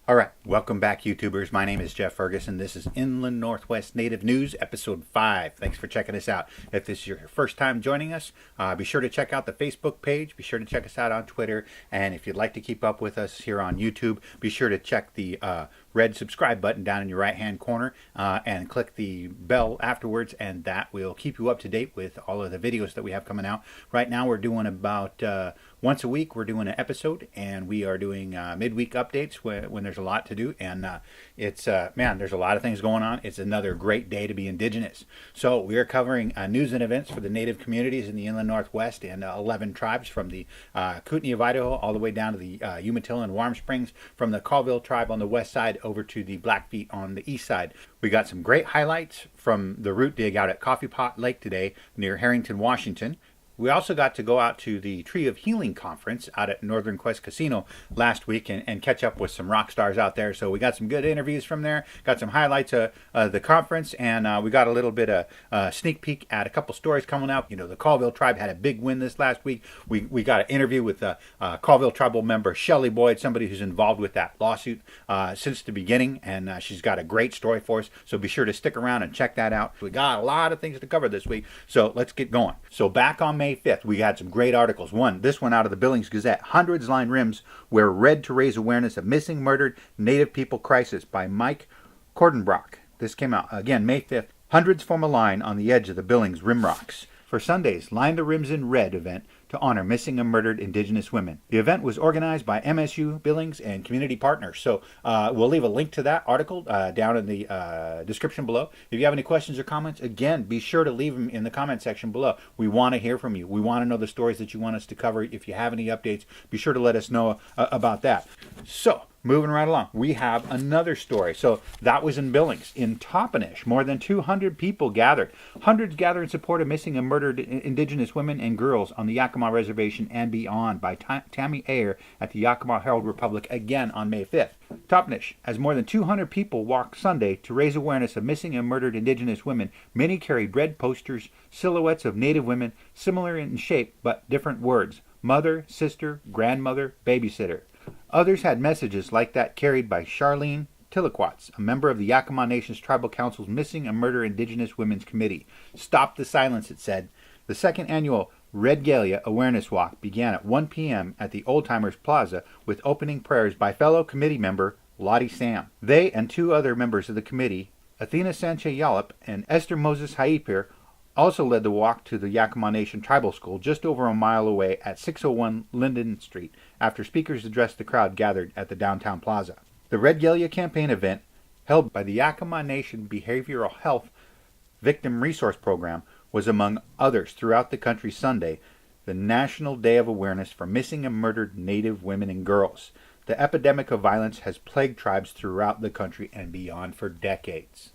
All right, welcome back, YouTubers. My name is Jeff Ferguson. This is Inland Northwest Native News, Episode 5. Thanks for checking us out. If this is your first time joining us, be sure to check out the Facebook page. Be sure to check us out on Twitter. And if you'd like to keep up with us here on YouTube, be sure to check the red subscribe button down in your right-hand corner and click the bell afterwards, and that will keep you up to date with all of the videos that we have coming out. Right now, we're doing about once a week. We're doing an episode, and we are doing midweek updates when there's a lot to do. And it's man, there's a lot of things going on. It's another great day to be Indigenous. So we are covering news and events for the Native communities in the Inland Northwest and 11 tribes from the Kootenai of Idaho all the way down to the Umatilla and Warm Springs, from the Colville tribe on the west side over to the Blackfeet on the east side. We got some great highlights from the root dig out at Coffee Pot Lake today near Harrington, Washington. We also got to go out to the Tree of Healing conference out at Northern Quest Casino last week and catch up with some rock stars out there. So we got some good interviews from there, got some highlights of the conference, and we got a little bit of sneak peek at a couple stories coming out. You know, the Colville tribe had a big win this last week. We got an interview with Colville tribal member Shelly Boyd, somebody who's involved with that lawsuit since the beginning, and she's got a great story for us. So be sure to stick around and check that out. We got a lot of things to cover this week, so let's get going. So back on May 5th, we had some great articles. This one out of the Billings Gazette, Hundreds Line Rims Wear Red to Raise Awareness of Missing Murdered Native People Crisis by Mike Cordenbrock. This came out, again, May 5th. Hundreds form a line on the edge of the Billings Rim Rocks for Sunday's Line the Rims in Red event to honor missing and murdered Indigenous women. The event was organized by MSU, Billings, and community partners. So we'll leave a link to that article down in the description below. If you have any questions or comments, again, be sure to leave them in the comment section below. We want to hear from you. We want to know the stories that you want us to cover. If you have any updates, be sure to let us know about that. So, moving right along, we have another story. So that was in Billings. In Toppenish, more than 200 people gathered. Hundreds gathered in support of missing and murdered Indigenous women and girls on the Yakama Reservation and beyond by Tammy Ayer at the Yakama Herald Republic again on May 5th. Toppenish, as more than 200 people walked Sunday to raise awareness of missing and murdered Indigenous women. Many carried red posters, silhouettes of Native women, similar in shape but different words: mother, sister, grandmother, babysitter. Others had messages like that carried by Charlene Tilliquats, a member of the Yakama Nation's Tribal Council's Missing and Murder Indigenous Women's Committee. Stop the silence, it said. The second annual Red Galia Awareness Walk began at 1 p.m. at the Old Timers Plaza with opening prayers by fellow committee member Lottie Sam. They and two other members of the committee, Athena Sanchez Yallop and Esther Moses Haipir, also led the walk to the Yakama Nation Tribal School just over a mile away at 601 Linden Street after speakers addressed the crowd gathered at the downtown plaza. The Red Galia campaign event, held by the Yakama Nation Behavioral Health Victim Resource Program, was among others throughout the country Sunday, the National Day of Awareness for Missing and Murdered Native Women and Girls. The epidemic of violence has plagued tribes throughout the country and beyond for decades.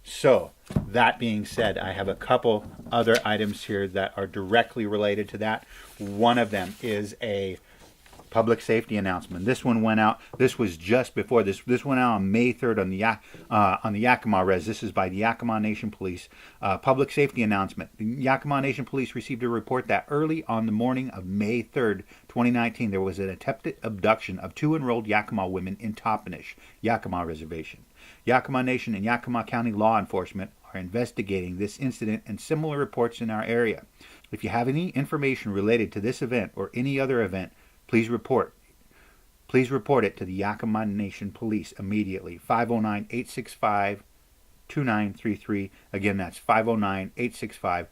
So, that being said, I have a couple other items here that are directly related to that. One of them is a public safety announcement. This one went out. This was just before this. This went out on May 3rd on the Yakama Res. This is by the Yakama Nation Police. Public safety announcement. The Yakama Nation Police received a report that early on the morning of May 3rd, 2019, there was an attempted abduction of two enrolled Yakama women in Toppenish, Yakama Reservation. Yakama Nation and Yakama County law enforcement are investigating this incident and similar reports in our area. If you have any information related to this event or any other event, please report it to the Yakama Nation Police immediately. 509-865-2933. Again, that's 509-865-2933.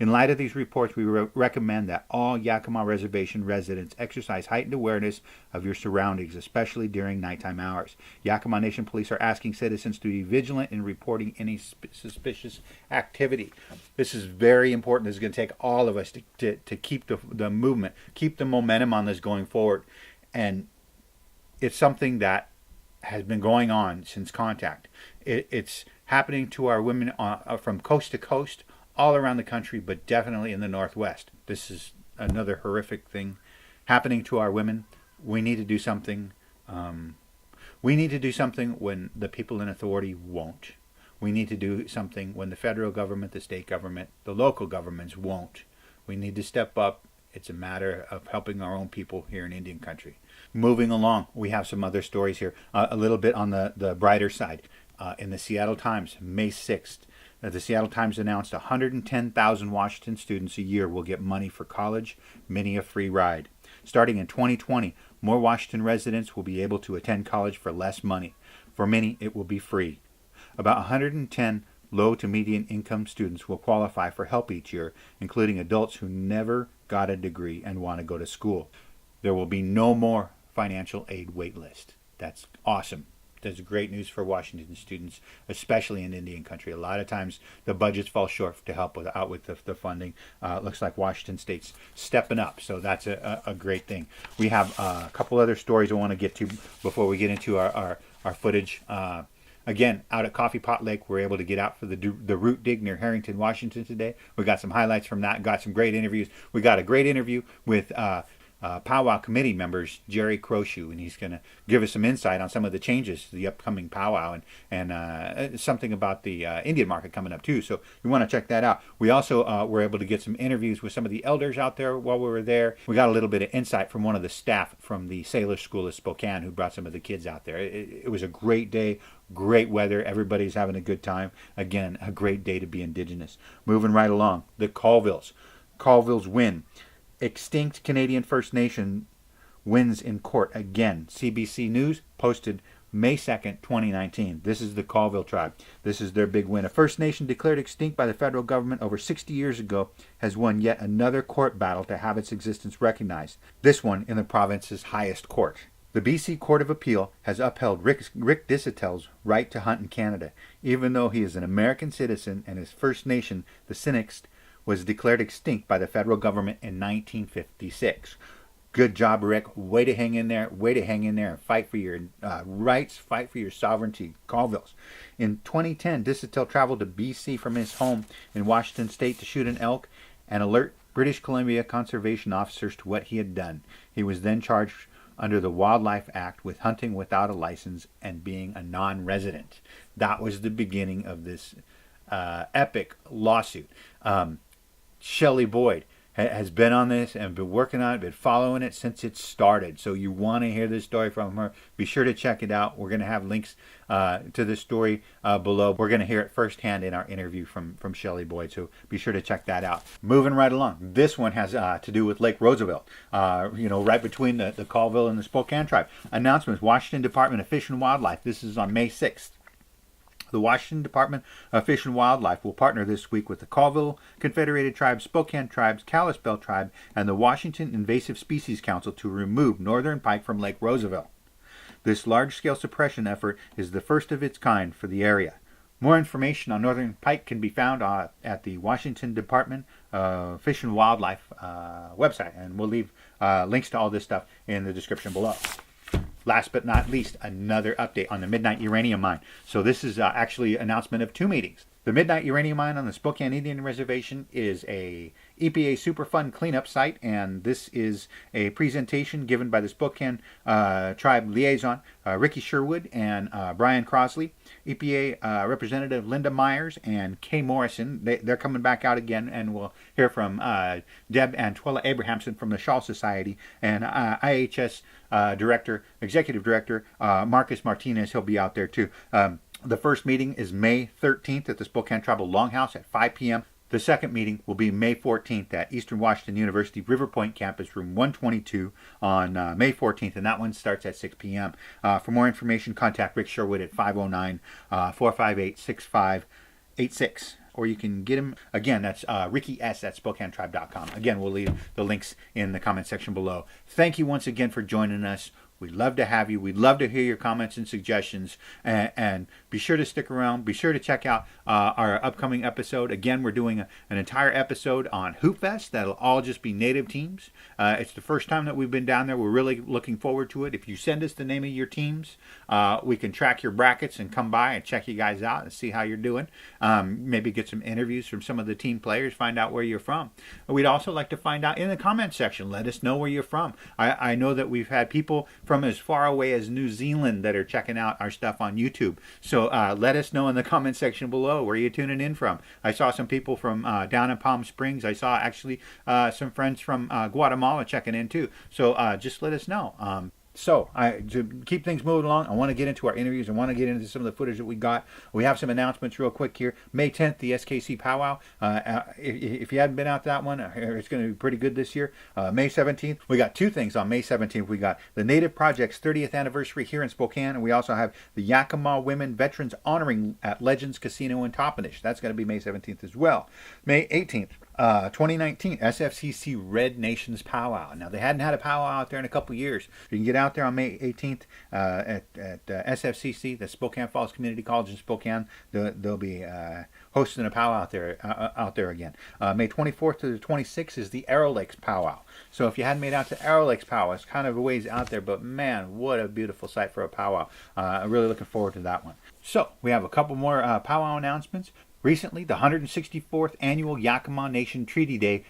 In light of these reports, we recommend that all Yakama Reservation residents exercise heightened awareness of your surroundings, especially during nighttime hours. Yakama Nation Police are asking citizens to be vigilant in reporting any suspicious activity. This is very important. This is going to take all of us to keep the movement, keep the momentum on this going forward. And it's something that has been going on since contact. It's happening to our women from coast to coast, all around the country, but definitely in the Northwest. This is another horrific thing happening to our women. We need to do something. We need to do something when the people in authority won't. We need to do something when the federal government, the state government, the local governments won't. We need to step up It's a matter of helping our own people here in Indian country. Moving along, we have some other stories here. A little bit on the brighter side. In the Seattle Times, May 6th, the Seattle Times announced 110,000 Washington students a year will get money for college, many a free ride. Starting in 2020, more Washington residents will be able to attend college for less money. For many, it will be free. About 110 low to median income students will qualify for help each year, including adults who never got a degree and want to go to school. There will be no more financial aid wait list. That's awesome. That's great news for Washington students, especially in Indian country. A lot of times the budgets fall short to help out with the funding. Looks like Washington State's stepping up, so that's a great thing. We have a couple other stories I want to get to before we get into our footage. Again, out at Coffee Pot Lake, we're able to get out for the root dig near Harrington, Washington today. We got some highlights from that, got some great interviews. We got a great interview with Pow Wow committee members, Jerry Crowshoe, and he's going to give us some insight on some of the changes to the upcoming Pow Wow and something about the Indian market coming up too. So you want to check that out. We also were able to get some interviews with some of the elders out there while we were there. We got a little bit of insight from one of the staff from the Salish School of Spokane who brought some of the kids out there. It was a great day, great weather. Everybody's having a good time. Again, a great day to be Indigenous. Moving right along, the Colvilles. Colville's win. Extinct Canadian First Nation wins in court again. CBC News posted May 2nd, 2019. This is the Colville tribe. This is their big win. A First Nation declared extinct by the federal government over 60 years ago has won yet another court battle to have its existence recognized. This one in the province's highest court. The BC Court of Appeal has upheld Rick Disitel's right to hunt in Canada, even though he is an American citizen and his First Nation, the Sinixt, was declared extinct by the federal government in 1956. Good job, Rick. Way to hang in there. Way to hang in there and fight for your rights, fight for your sovereignty. Colvilles. In 2010, Disitel traveled to BC from his home in Washington State to shoot an elk and alert British Columbia conservation officers to what he had done. He was then charged under the Wildlife Act with hunting without a license and being a non-resident. That was the beginning of this epic lawsuit. Shelly Boyd has been on this and been working on it, been following it since it started. So you want to hear this story from her, be sure to check it out. We're going to have links to this story below. We're going to hear it firsthand in our interview from Shelly Boyd, so be sure to check that out. Moving right along, this one has to do with Lake Roosevelt, right between the Colville and the Spokane tribe. Announcements, Washington Department of Fish and Wildlife. This is on May 6th. The Washington Department of Fish and Wildlife will partner this week with the Colville Confederated Tribes, Spokane Tribes, Kalispel Tribe, and the Washington Invasive Species Council to remove northern pike from Lake Roosevelt. This large-scale suppression effort is the first of its kind for the area. More information on northern pike can be found at the Washington Department of Fish and Wildlife website, and we'll leave links to all this stuff in the description below. Last but not least, another update on the Midnite uranium mine. So this is actually an announcement of two meetings. The Midnite uranium mine on the Spokane Indian Reservation is a EPA Superfund cleanup site, and this is a presentation given by the Spokane Tribe Liaison, Ricky Sherwood and Brian Crosley, EPA Representative Linda Myers, and Kay Morrison. They're coming back out again, and we'll hear from Deb and Twella Abrahamson from the Shaw Society, and IHS Executive Director Marcus Martinez. He'll be out there too. The first meeting is May 13th at the Spokane Tribal Longhouse at 5 p.m. The second meeting will be May 14th at Eastern Washington University River Point Campus, room 122 on May 14th, and that one starts at 6 p.m. For more information, contact Rick Sherwood at 509-458-6586. Or you can get him, again, that's Ricky S. at SpokaneTribe.com. Again, we'll leave the links in the comment section below. Thank you once again for joining us. We'd love to have you. We'd love to hear your comments and suggestions. And be sure to stick around. Be sure to check out our upcoming episode. Again, we're doing an entire episode on Hoop Fest. That'll all just be native teams. It's the first time that we've been down there. We're really looking forward to it. If you send us the name of your teams, we can track your brackets and come by and check you guys out and see how you're doing. Maybe get some interviews from some of the team players, find out where you're from. We'd also like to find out in the comment section. Let us know where you're from. I know that we've had people from as far away as New Zealand that are checking out our stuff on YouTube. So let us know in the comment section below where you're tuning in from. I saw some people from down in Palm Springs. I saw actually some friends from Guatemala checking in too. So just let us know. So, to keep things moving along, I want to get into our interviews. I want to get into some of the footage that we got. We have some announcements real quick here. May 10th, the SKC PowWow. If you hadn't been out to that one, it's going to be pretty good this year. May 17th, we got two things on May 17th. We got the Native Project's 30th anniversary here in Spokane, and we also have the Yakama Women Veterans Honoring at Legends Casino in Toppenish. That's going to be May 17th as well. May 18th. 2019 SFCC Red Nations Powwow. Now, they hadn't had a powwow out there in a couple years. You can get out there on May 18th at SFCC, the Spokane Falls Community College in Spokane. They'll be hosting a powwow out there again. May 24th to the 26th is the Arrow Lakes Powwow. So if you hadn't made out to Arrow Lakes Powwow, it's kind of a ways out there, but man, what a beautiful site for a powwow. I'm really looking forward to that one. So we have a couple more powwow announcements. Recently, the 164th Annual Yakama Nation Treaty Day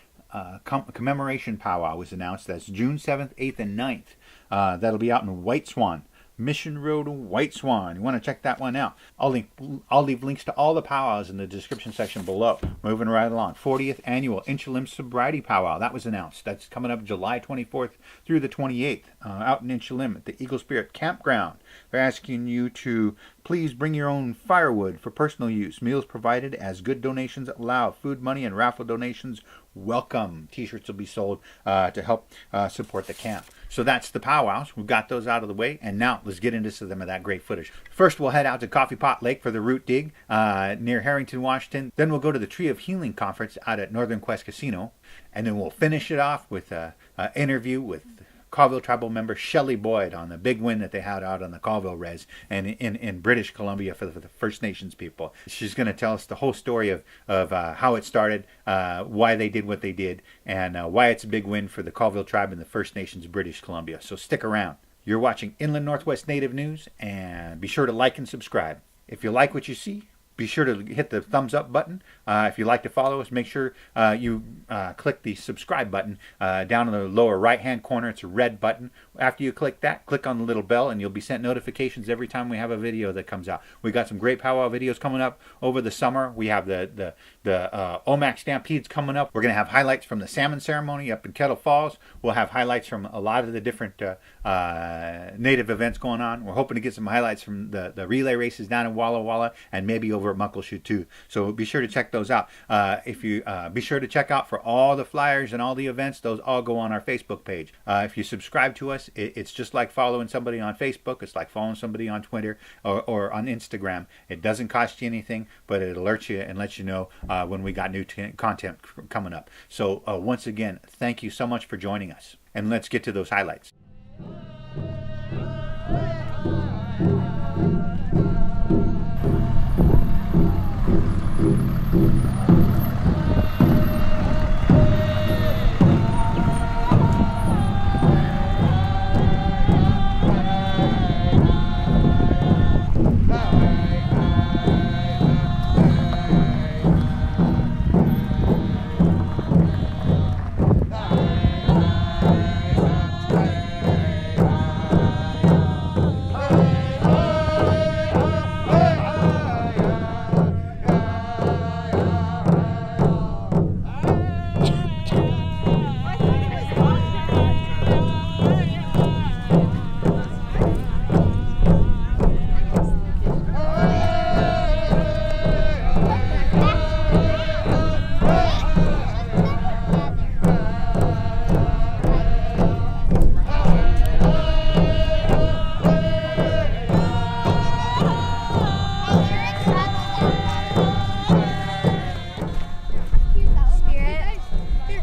Commemoration Powwow was announced. That's June 7th, 8th, and 9th. That'll be out in White Swan. Mission Road, White Swan. You want to check that one out. I'll leave links to all the powwows in the description section below. Moving right along. 40th Annual Inchelium Sobriety Powwow. That was announced. That's coming up July 24th through the 28th out in Inchelium at the Eagle Spirit Campground. They're asking you to please bring your own firewood for personal use. Meals provided as good donations allow. Food, money, and raffle donations welcome. T-shirts will be sold to help support the camp. So that's the powwows. We've got those out of the way, and now let's get into some of that great footage. First, we'll head out to Coffee Pot Lake for the root dig near Harrington, Washington. Then we'll go to the Tree of Healing Conference out at Northern Quest Casino, and then we'll finish it off with an interview with Colville tribal member Shelly Boyd on the big win that they had out on the Colville Res and in British Columbia for the First Nations people. She's going to tell us the whole story of how it started, why they did what they did, and why it's a big win for the Colville tribe and the First Nations British Columbia. So stick around. You're watching Inland Northwest Native News, and be sure to like and subscribe. If you like what you see, be sure to hit the thumbs up button. If you'd like to follow us, make sure you click the subscribe button down in the lower right hand corner. It's a red button. After you click that, click on the little bell and you'll be sent notifications every time we have a video that comes out. We got some great powwow videos coming up over the summer. We have the Omak Stampedes coming up. We're going to have highlights from the salmon ceremony up in Kettle Falls. We'll have highlights from a lot of the different native events going on. We're hoping to get some highlights from the relay races down in Walla Walla and maybe over at Muckleshoot too. So be sure to check those out. If you be sure to check out for all the flyers and all the events. Those all go on our Facebook page. If you subscribe to us, it's just like following somebody on Facebook. It's like following somebody on Twitter or on Instagram. It doesn't cost you anything, but it alerts you and lets you know when we got new content coming up. So once again, thank you so much for joining us. And let's get to those highlights.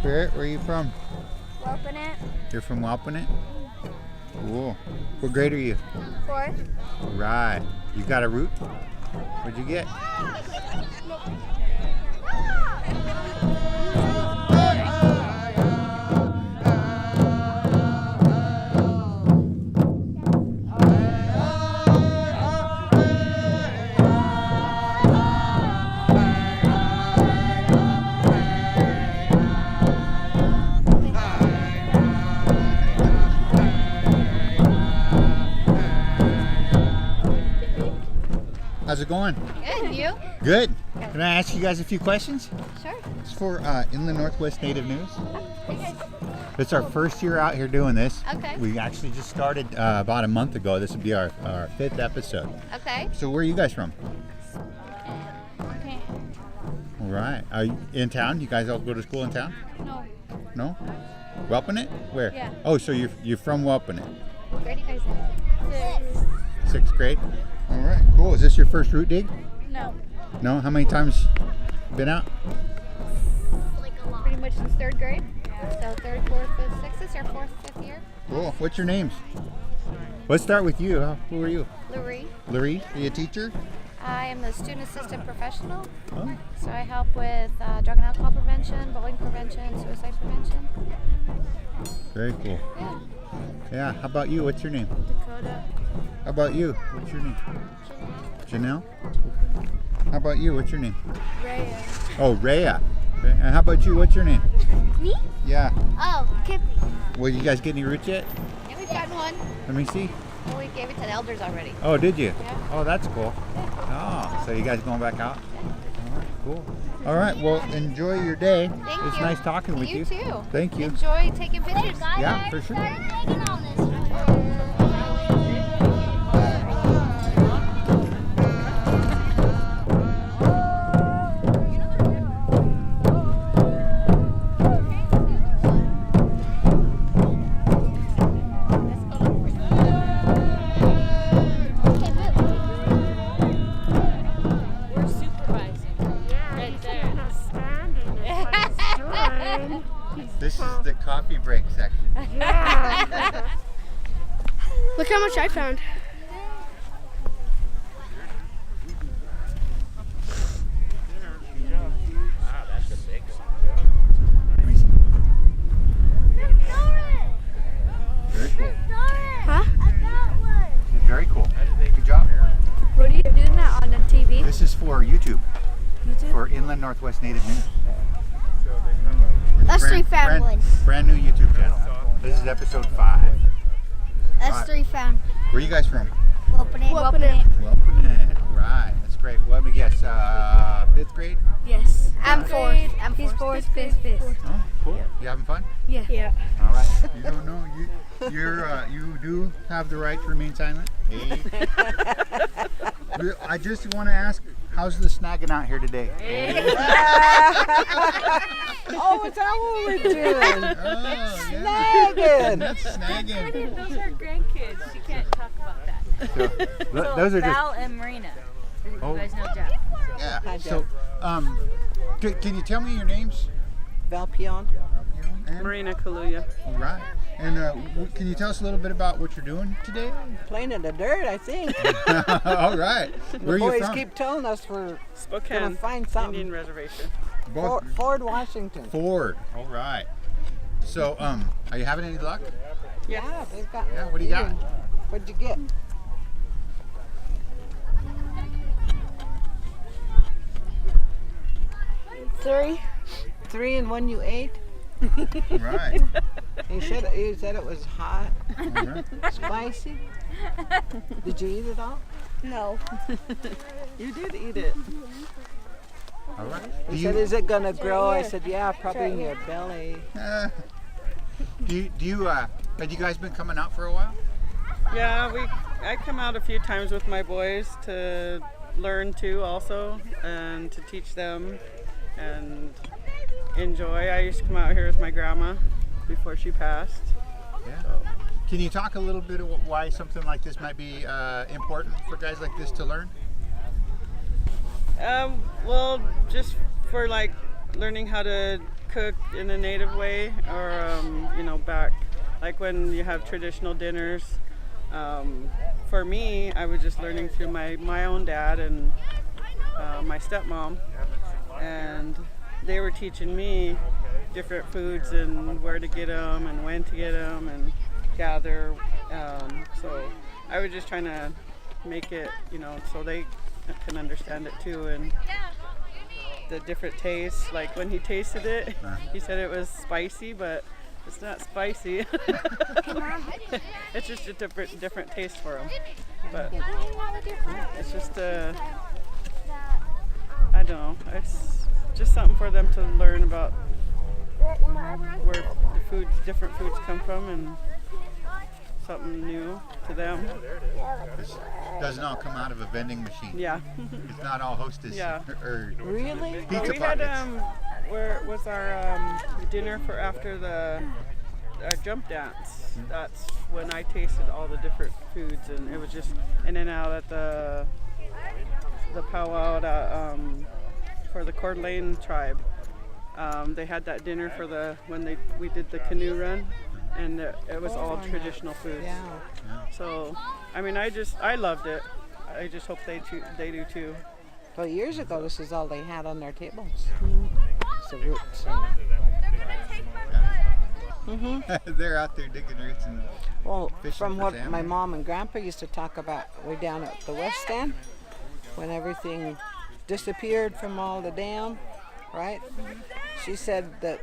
Where are you from? Wapanit. You're from Wapanit? Cool. What grade are you? 4th. Right. You got a root? What'd you get? How's it going? Good, you? Good. Can I ask you guys a few questions? Sure. It's for Inland Northwest Native News. It's our first year out here doing this. Okay. We actually just started about a month ago. This would be our 5th episode. Okay. So where are you guys from? Okay. All right. Are you in town? You guys all go to school in town? No. No? Whelpinit? Where? Yeah. Oh, so you're from Whelpinit. Where do you guys live? 6th grade? All right, cool. Is this your first root dig? No. No? How many times been out? Pretty much since 3rd grade. So 3rd, 4th, 5th, 6th. This is our 4th, 5th year. Cool. What's your names? Let's start with you. Who are you? Louie. Louie? Are you a teacher? I am the student assistant professional. Oh. So I help with drug and alcohol prevention, bullying prevention, suicide prevention. Very cool. Yeah. Yeah. How about you? What's your name? Dakota. How about you? What's your name? Janelle? How about you? What's your name? Rhea. Oh, Rhea. Okay. And how about you? What's your name? Me? Yeah. Oh, Kippy. Well, you guys get any roots yet? Yeah, we've gotten one. Let me see. Well, we gave it to the elders already. Oh, did you? Yeah. Oh, that's cool. Oh, so you guys going back out? All right, cool. All right, well, enjoy your day. Thank It's you. nice talking with you. You too. Thank you. Enjoy taking pictures. Yeah, for sure. This is the coffee break section. Look how much I found. Very cool. Huh? Very cool. Good job. What are you doing that on the TV? This is for YouTube. For Inland Northwest Native News. Us three found one. Brand new YouTube channel. This is episode 5. Us three found. Where are you guys from? Whelpinit. Whelpinit. Right. That's great. What do we guess? 5th grade? Yes. I'm 4th. I'm He's 4th, 5th. Oh, cool. You having fun? Yeah. Yeah. All right. You don't know. You do have the right to remain silent. Hey. I just want to ask, how's the snagging out here today? Oh, is that what we're doing? Oh, yeah. Snagging. That's snagging. Those are grandkids. You can't talk about that. So, those are just. Val and Marina. You Oh. guys know Jeff. Yeah. Hi, So, can you tell me your names? Valpion. And, Marina Kaluuya. all right. And can you tell us a little bit about what you're doing today? Playing in the dirt, I think. All right. Where are The you boys from? keep telling us we're Spokane. gonna find something. Indian Reservation. Both. Ford, Washington. Ford. All right. So, are you having any luck? Yes. Yeah, they've got. Yeah. What do you got? What'd you get? Three and one you ate. All right. You said it was hot, All right. spicy. Did you eat it all? No. You did eat it. All right. Do He said, you, "Is it gonna grow?" I said, "Yeah, probably in your belly." have you guys been coming out for a while? Yeah, I come out a few times with my boys to learn too also and to teach them and enjoy. I used to come out here with my grandma before she passed. Yeah. Can you talk a little bit about why something like this might be important for guys like this to learn? Well, just for like learning how to cook in a native way, or back like when you have traditional dinners. For me, I was just learning through my own dad and my stepmom, and they were teaching me different foods and where to get them and when to get them and gather. So I was just trying to make it, so they can understand it too, and the different tastes. Like when he tasted it, he said it was spicy, but it's not spicy. It's just a different taste for him. But it's just I don't know. It's just something for them to learn about where the different foods come from, and something new to them. This doesn't all come out of a vending machine. Yeah. It's not all Hostess or Really? pizza We had pockets. where was our dinner for after the jump dance. That's when I tasted all the different foods, and it was just in and out at the powwow for the Coeur d'Alene tribe. They had that dinner for when we did the canoe run, and it was all traditional foods. Yeah. So, I mean, I loved it. I just hope they do too. Well, years ago, this is all they had on their tables. Mm-hmm. So roots. They're out there digging roots and Well, fishing from for what salmon. my mom and grandpa used to talk about, way down at the West End, when everything disappeared from all the dam, right? She said that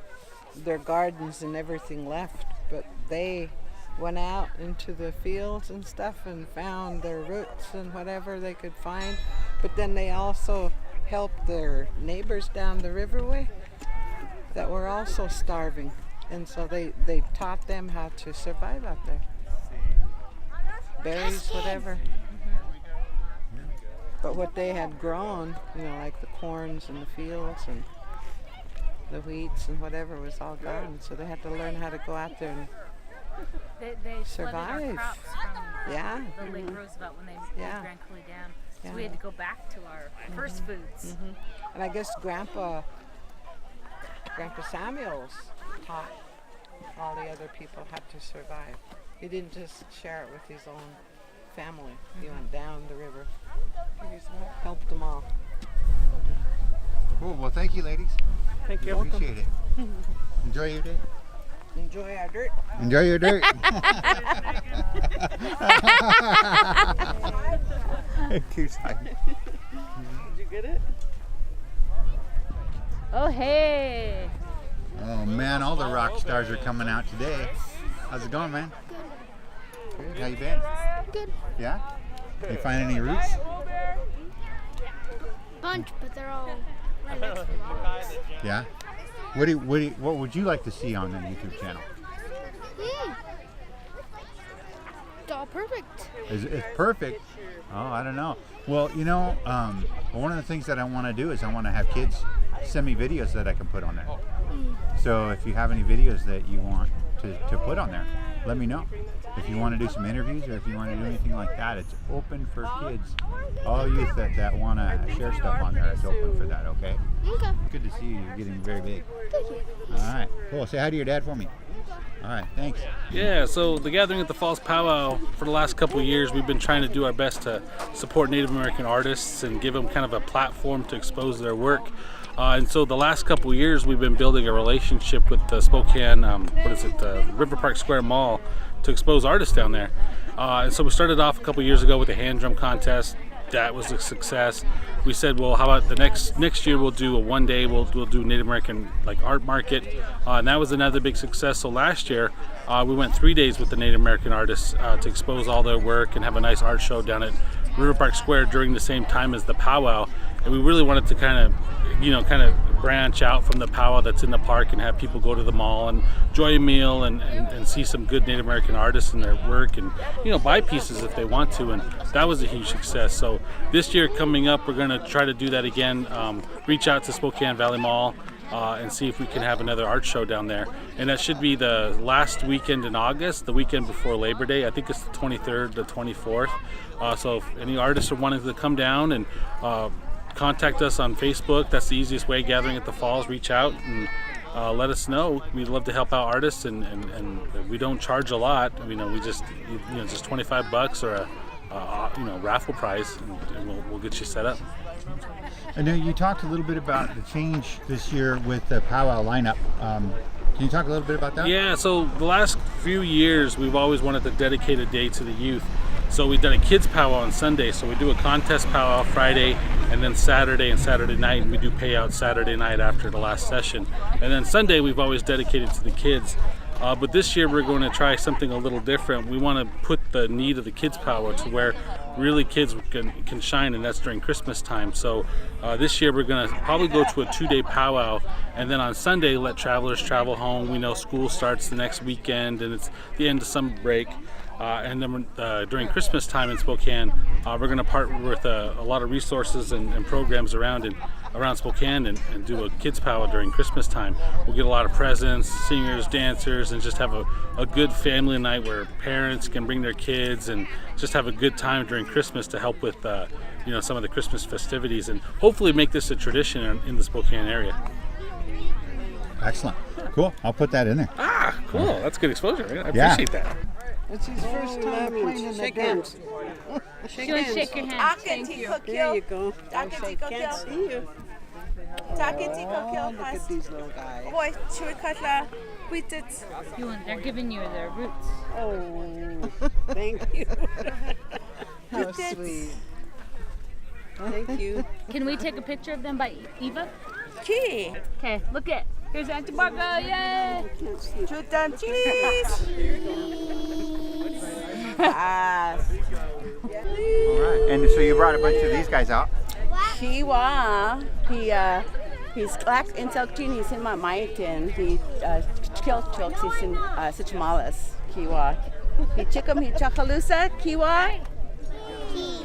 their gardens and everything left, but they went out into the fields and stuff and found their roots and whatever they could find. But then they also helped their neighbors down the riverway that were also starving. And so they taught them how to survive out there. Berries, whatever. But what they had grown, like the corns and the fields and the wheats and whatever was all gone. So they had to learn how to go out there and They flooded our survive. crops from Yeah. the Lake Roosevelt when they Yeah. Grand Coulee Dam. So Yeah. we had to go back to our first foods. And I guess Grandpa Samuels taught all the other people how to survive. He didn't just share it with his own family. He went down the river. Helped them all. Cool. Well, thank you, ladies. Thank you. Appreciate it. Enjoy your day. Enjoy our dirt. Enjoy your dirt. Too excited. Did you get it? Oh, hey. Oh man, all the rock stars are coming out today. How's it going, man? Good. How you been? Good. Yeah. You find any roots? Bunch, but they're all right next to the rocks. Yeah. What would you like to see on the YouTube channel? It's all perfect. It's perfect. Oh, I don't know. Well, one of the things that I want to do is I want to have kids send me videos that I can put on there. So if you have any videos that you want to put on there, let me know. If you want to do some interviews or if you want to do anything like that, it's open for kids. All youth that want to share stuff on there, it's open for that, okay? Okay. Good to see you. You're getting very big. Thank you. All right. Cool. Say hi to your dad for me. All right. Thanks. Yeah, so the Gathering at the Falls Powwow, for the last couple of years, we've been trying to do our best to support Native American artists and give them kind of a platform to expose their work. And so the last couple of years, we've been building a relationship with the Spokane, River Park Square Mall to expose artists down there. And so we started off a couple of years ago with a hand drum contest. That was a success. We said, well, how about the next year we'll do a one day, we'll do Native American art market, and that was another big success. So last year we went 3 days with the Native American artists to expose all their work and have a nice art show down at River Park Square during the same time as the powwow. And we really wanted to kind of branch out from the powwow that's in the park and have people go to the mall and enjoy a meal and see some good Native American artists and their work and buy pieces if they want to, and that was a huge success. So this year coming up, we're going to try to do that again, reach out to Spokane Valley Mall and see if we can have another art show down there, and that should be the last weekend in August, the weekend before Labor Day. I think it's the 23rd to 24th. So if any artists are wanting to come down and contact us on Facebook. That's the easiest way. Gathering at the Falls. Reach out and let us know. We'd love to help out artists, and we don't charge a lot. We just just $25 or a raffle prize, and we'll get you set up. I know you talked a little bit about the change this year with the powwow lineup. Can you talk a little bit about that? Yeah. So the last few years, we've always wanted to dedicate a day to the youth. So we've done a kids powwow on Sunday. So we do a contest powwow Friday, and then Saturday and Saturday night, and we do payout Saturday night after the last session. And then Sunday we've always dedicated to the kids. But this year we're going to try something a little different. We want to put the need of the kids' powwow to where really kids can shine, and that's during Christmas time. So this year we're going to probably go to a 2-day powwow, and then on Sunday let travelers travel home. We know school starts the next weekend, and it's the end of summer break. And then during Christmas time in Spokane, we're going to partner with a lot of resources and programs around Spokane and do a kids powwow during Christmas time. We'll get a lot of presents, singers, dancers, and just have a good family night where parents can bring their kids and just have a good time during Christmas to help with some of the Christmas festivities, and hopefully make this a tradition in the Spokane area. Excellent. Cool. I'll put that in there. Cool. That's good exposure. Right? I appreciate that. It's his first time playing in the dance. She wants to shake your hand. Thank you. There you go. I can't see you. Oh, look at these little guys. They're giving you their roots. Oh, thank you. How sweet. Thank you. Can we take a picture of them by Eva? Okay, look it. Here's Auntie Margo, yay! Shoot them cheese. All right. And so you brought a bunch of these guys out. Kiwa, he's black in Selkteen, he's in my Maitin, he kilchooks, he's in Sichamalas, Kiwa. He chickum, he chakalusa, Kiwa.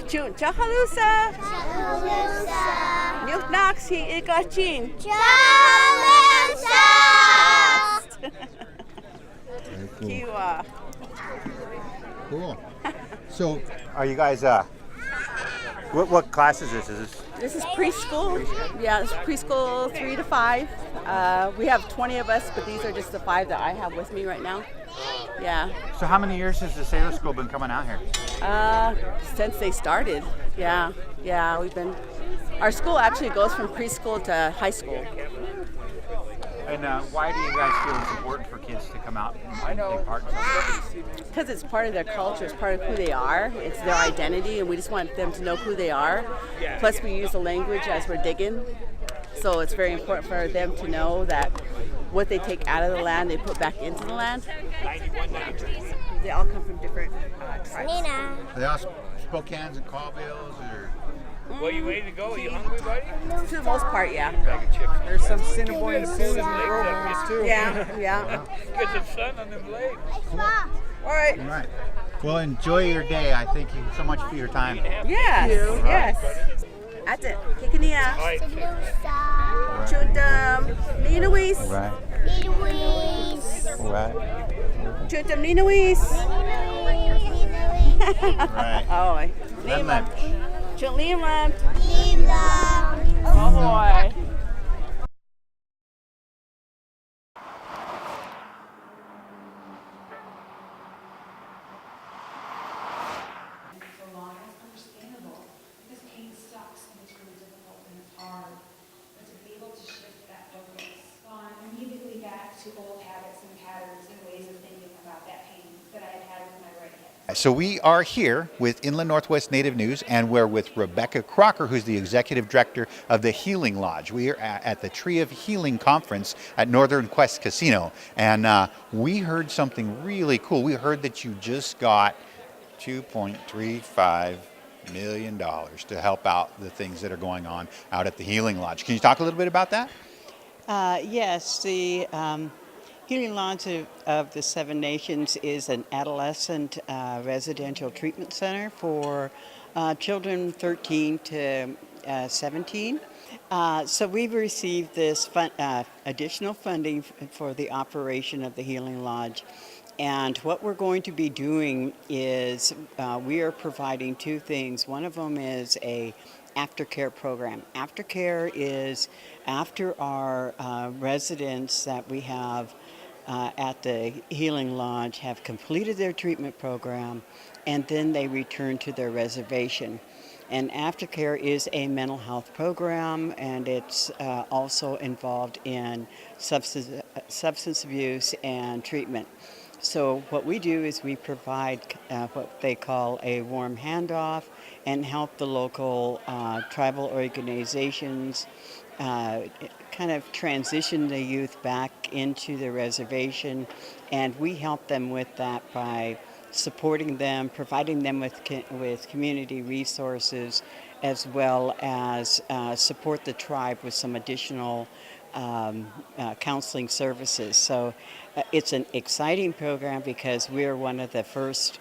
Chun chakalusa. Newt Knox, he igachin. Kiwa. Cool. So, are you guys? What class is this? This is preschool. Yeah, it's preschool 3 to 5. We have 20 of us, but these are just the 5 that I have with me right now. Yeah. So, how many years has the Sailor School been coming out here? Since they started. Yeah. Our school actually goes from preschool to high school. And why do you guys feel it's important for kids to come out and take part in something? Because it's part of their culture, it's part of who they are, it's their identity, and we just want them to know who they are. Plus we use the language as we're digging, so it's very important for them to know that what they take out of the land, they put back into the land. They all come from different tribes. Are they all Spokanes and Colvilles, or? Well, you ready to go? Are you hungry, buddy? To the most part, yeah. Bag of chips. There's some Cinnabon Susan programs too. Yeah. Get the sun on them legs. Cool. All right. All right. Well, enjoy your day. I thank you so much for your time. Yes. Yes. That's it. Kikania. Chutam. Ninawies. All right. All right. Chutam Ninawies. All right. Oh, Lima. Lima. Oh boy. So we are here with Inland Northwest Native News, and we're with Rebecca Crocker, who's the Executive Director of the Healing Lodge. We are at the Tree of Healing Conference at Northern Quest Casino, and we heard something really cool. We heard that you just got $2.35 million to help out the things that are going on out at the Healing Lodge. Can you talk a little bit about that? Yes, the Healing Lodge of the Seven Nations is an adolescent residential treatment center for children 13 to 17. So we've received this additional funding for the operation of the Healing Lodge. And what we're going to be doing is we are providing 2 things. One of them is a aftercare program. Aftercare is after our residents that we have at the Healing Lodge have completed their treatment program, and then they return to their reservation. And aftercare is a mental health program, and it's also involved in substance abuse and treatment. So what we do is we provide what they call a warm handoff and help the local tribal organizations kind of transition the youth back into the reservation, and we help them with that by supporting them, providing them with community resources, as well as support the tribe with some additional counseling services. So it's an exciting program because we're one of the first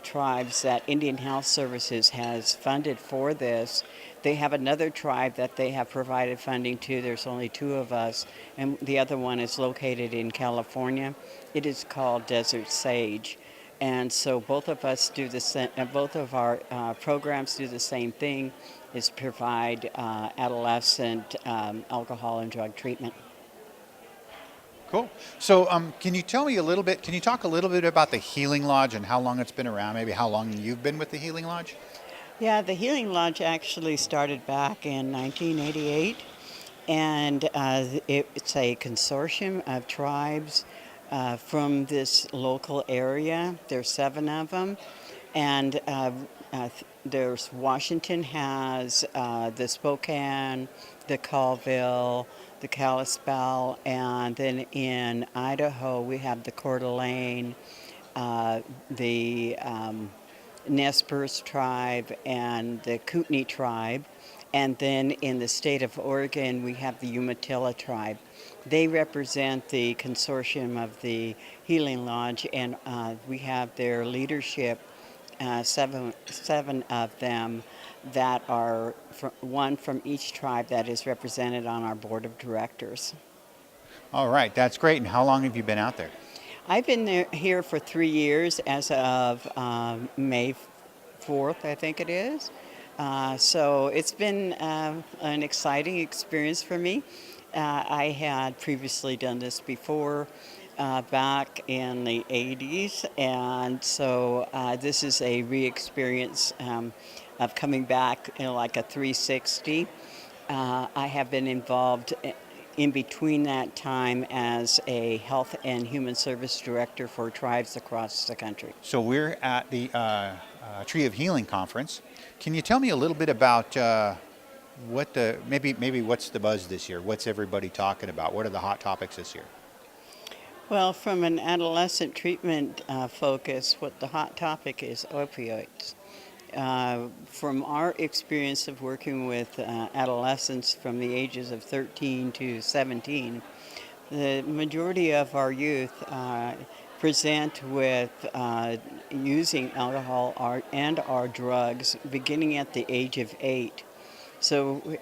tribes that Indian Health Services has funded for this. They have another tribe that they have provided funding to. There's only 2 of us, and the other one is located in California. It is called Desert Sage. And so both of us do the same, both of our programs do the same thing, is provide adolescent alcohol and drug treatment. Cool. So can you tell me a little bit, can you talk a little bit about the Healing Lodge and how long it's been around, maybe how long you've been with the Healing Lodge? Yeah, the Healing Lodge actually started back in 1988, and it's a consortium of tribes from this local area. There's 7 of them, and there's Washington has the Spokane, the Colville, the Kalispell, and then in Idaho we have the Coeur d'Alene, the Nez Perce tribe, and the Kootenai tribe. And then in the state of Oregon we have the Umatilla tribe. They represent the consortium of the Healing Lodge, and we have their leadership, 7 of them that are one from each tribe that is represented on our board of directors. All right, that's great. And how long have you been out there? I've been here for 3 years as of May 4th, I think it is. So it's been an exciting experience for me. I had previously done this before back in the 80s, and so this is a re-experience of coming back like a 360. I have been involved in between that time as a health and human service director for tribes across the country. So we're at the Tree of Healing conference. Can you tell me a little bit about what the maybe what's the buzz this year? What's everybody talking about? What are the hot topics this year? Well, from an adolescent treatment focus, what the hot topic is opioids. From our experience of working with adolescents from the ages of 13 to 17, the majority of our youth present with using alcohol and our drugs beginning at the age of 8. So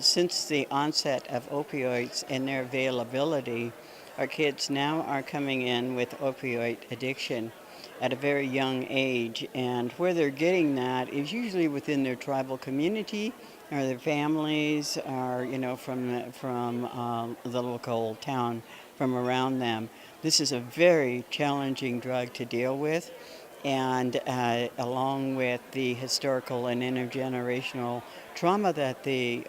since the onset of opioids and their availability, our kids now are coming in with opioid addiction at a very young age, and where they're getting that is usually within their tribal community or their families, or from the local town from around them. This is a very challenging drug to deal with, and along with the historical and intergenerational trauma that the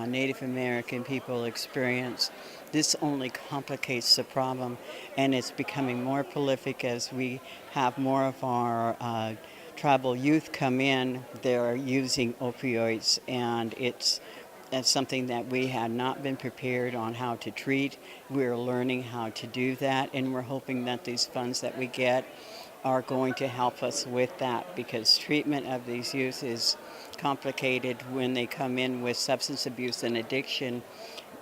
Native American people experience, this only complicates the problem, and it's becoming more prolific as we have more of our tribal youth come in. They're using opioids, and it's something that we had not been prepared on how to treat. We're learning how to do that, and we're hoping that these funds that we get are going to help us with that, because treatment of these youth is complicated when they come in with substance abuse and addiction.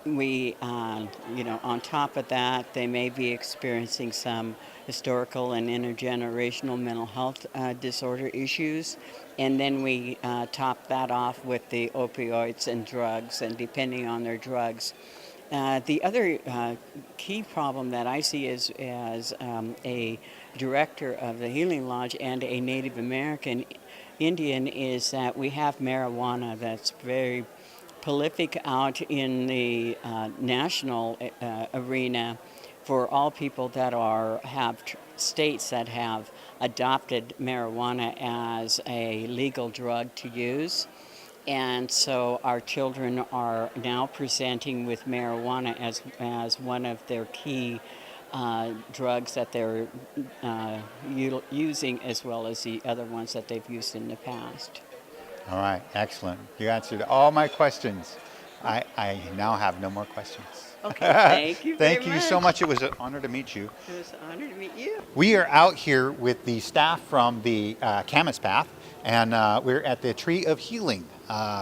We, on top of that, they may be experiencing some historical and intergenerational mental health disorder issues. And then we top that off with the opioids and drugs, and depending on their drugs. The other key problem that I see as a director of the Healing Lodge and a Native American Indian is that we have marijuana that's very prolific out in the national arena for all people that have states that have adopted marijuana as a legal drug to use. And so our children are now presenting with marijuana as one of their key drugs that they're using, as well as the other ones that they've used in the past. All right, excellent. You answered all my questions. I now have no more questions. Okay, thank you Thank very you so much. much. It was an honor to meet you. It was an honor to meet you. We are out here with the staff from the Camas Path, and we're at the Tree of Healing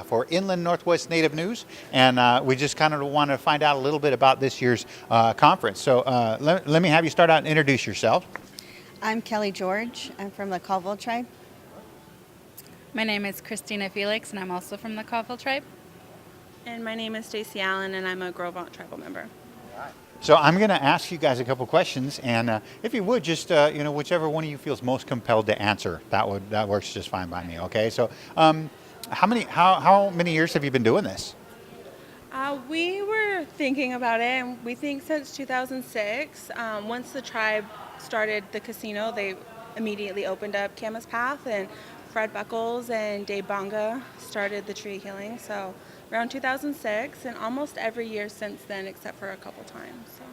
for Inland Northwest Native News, and we just kind of want to find out a little bit about this year's conference. So let me have you start out and introduce yourself. I'm Kelly George. I'm from the Colville tribe. My name is Christina Felix, and I'm also from the Colville tribe. And my name is Stacy Allen, and I'm a Grovant tribal member. So I'm going to ask you guys a couple questions, and if you would, just whichever one of you feels most compelled to answer, that works just fine by me. Okay. So how many years have you been doing this? We were thinking about it, and we think since 2006. Once the tribe started the casino, they immediately opened up Camas Path, and Fred Buckles and Dave Bonga started the Tree Healing. So around 2006, and almost every year since then, except for a couple times. So.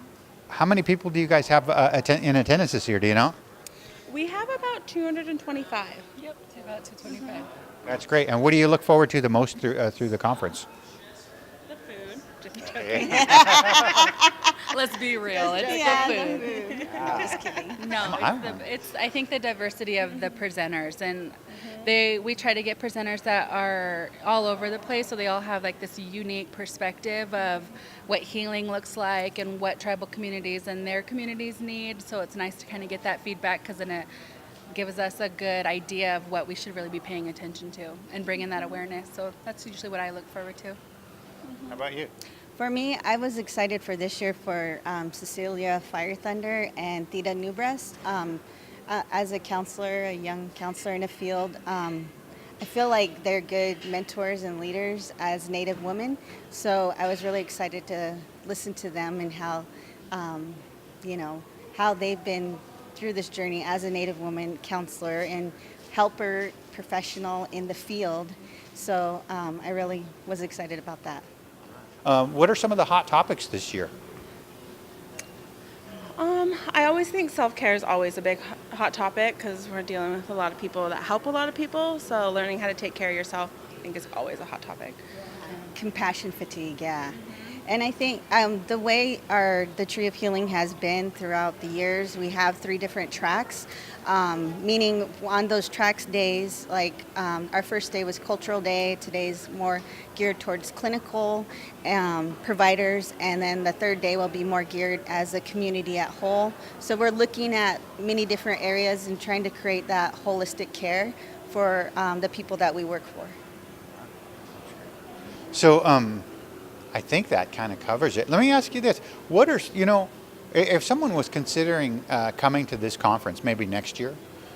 How many people do you guys have in attendance this year? Do you know? We have about 225. Yep, about 225. That's great. And what do you look forward to the most through the conference? The food. Just joking. Let's be real. It's the food. No, just kidding. No, it's I think the diversity of the presenters, and we try to get presenters that are all over the place, so they all have like this unique perspective of what healing looks like and what tribal communities and their communities need. So it's nice to kind of get that feedback, because then it gives us a good idea of what we should really be paying attention to and bringing that awareness. So that's usually what I look forward to. How about you? For me, I was excited for this year for Cecilia Fire Thunder and Theta Newbreast. As a counselor, a young counselor in the field, I feel like they're good mentors and leaders as Native women. So I was really excited to listen to them and how, how they've been through this journey as a Native woman counselor and helper professional in the field. So I really was excited about that. What are some of the hot topics this year? I always think self-care is always a big hot topic, because we're dealing with a lot of people that help a lot of people. So learning how to take care of yourself, I think, is always a hot topic. Compassion fatigue, yeah. And I think the way the Tree of Healing has been throughout the years, we have 3 different tracks, meaning on those tracks days, like our first day was Cultural Day, today's more geared towards clinical providers, and then the third day will be more geared as a community at whole. So we're looking at many different areas and trying to create that holistic care for the people that we work for. So I think that kind of covers it. Let me ask you this. What are, if someone was considering coming to this conference maybe next year,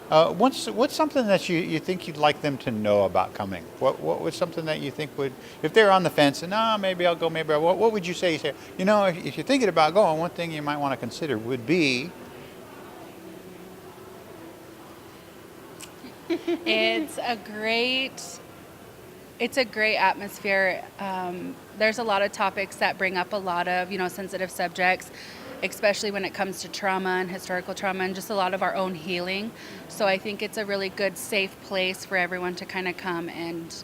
what's something that you think you'd like them to know about coming? What was something that you think would, if they're on the fence and, maybe I'll go, maybe I won't, what would you say? You say, if you're thinking about going, one thing you might want to consider would be... It's a great atmosphere. There's a lot of topics that bring up a lot of, sensitive subjects, especially when it comes to trauma and historical trauma and just a lot of our own healing. So I think it's a really good, safe place for everyone to kind of come and,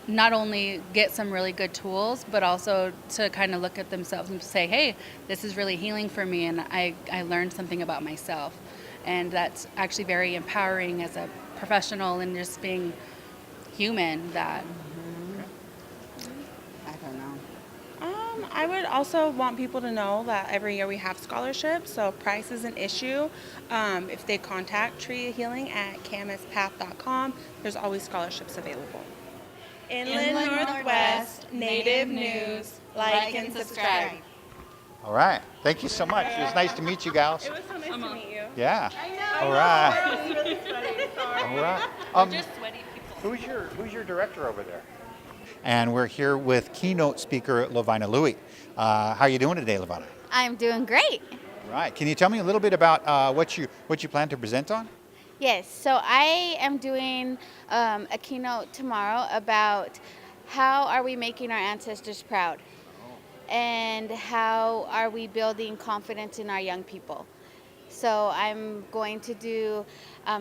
not only get some really good tools, but also to kind of look at themselves and say, hey, this is really healing for me, and I learned something about myself. And that's actually very empowering as a professional and just being human. That I don't know. I would also want people to know that every year we have scholarships, so price is an issue. If they contact Tree Healing at camaspath.com, there's always scholarships available. Inland Northwest Native News. Like and subscribe. All right. Thank you so much. It was nice to meet you, gals. It was so nice to meet you. Yeah. I know. All right. It was really sweaty. Sorry. All right. We're just sweaty people. Who's your director over there? And we're here with keynote speaker Lovina Louie. How are you doing today, Lovina? I'm doing great. Right. Can you tell me a little bit about what you plan to present on? Yes, so I am doing a keynote tomorrow about how are we making our ancestors proud, and how are we building confidence in our young people. So I'm going to do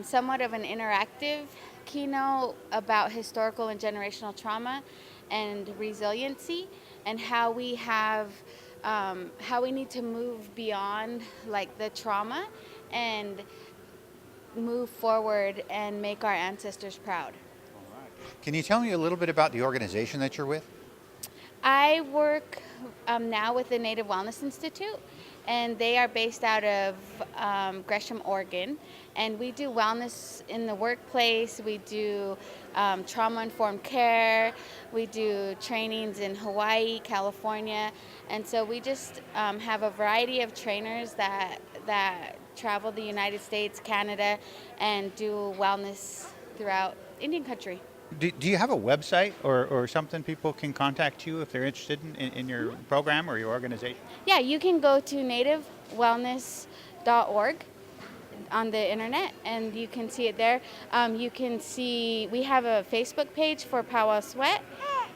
somewhat of an interactive keynote about historical and generational trauma and resiliency, and how we need to move beyond like the trauma and move forward and make our ancestors proud. Can you tell me a little bit about the organization that you're with? I work now with the Native Wellness Institute, and they are based out of Gresham, Oregon. And we do wellness in the workplace. We do trauma-informed care. We do trainings in Hawaii, California. And so we just have a variety of trainers that travel the United States, Canada, and do wellness throughout Indian country. Do you have a website or something people can contact you if they're interested in your program or your organization? Yeah, you can go to nativewellness.org on the internet, and you can see it there. You can see we have a Facebook page for Pow Wow Sweat,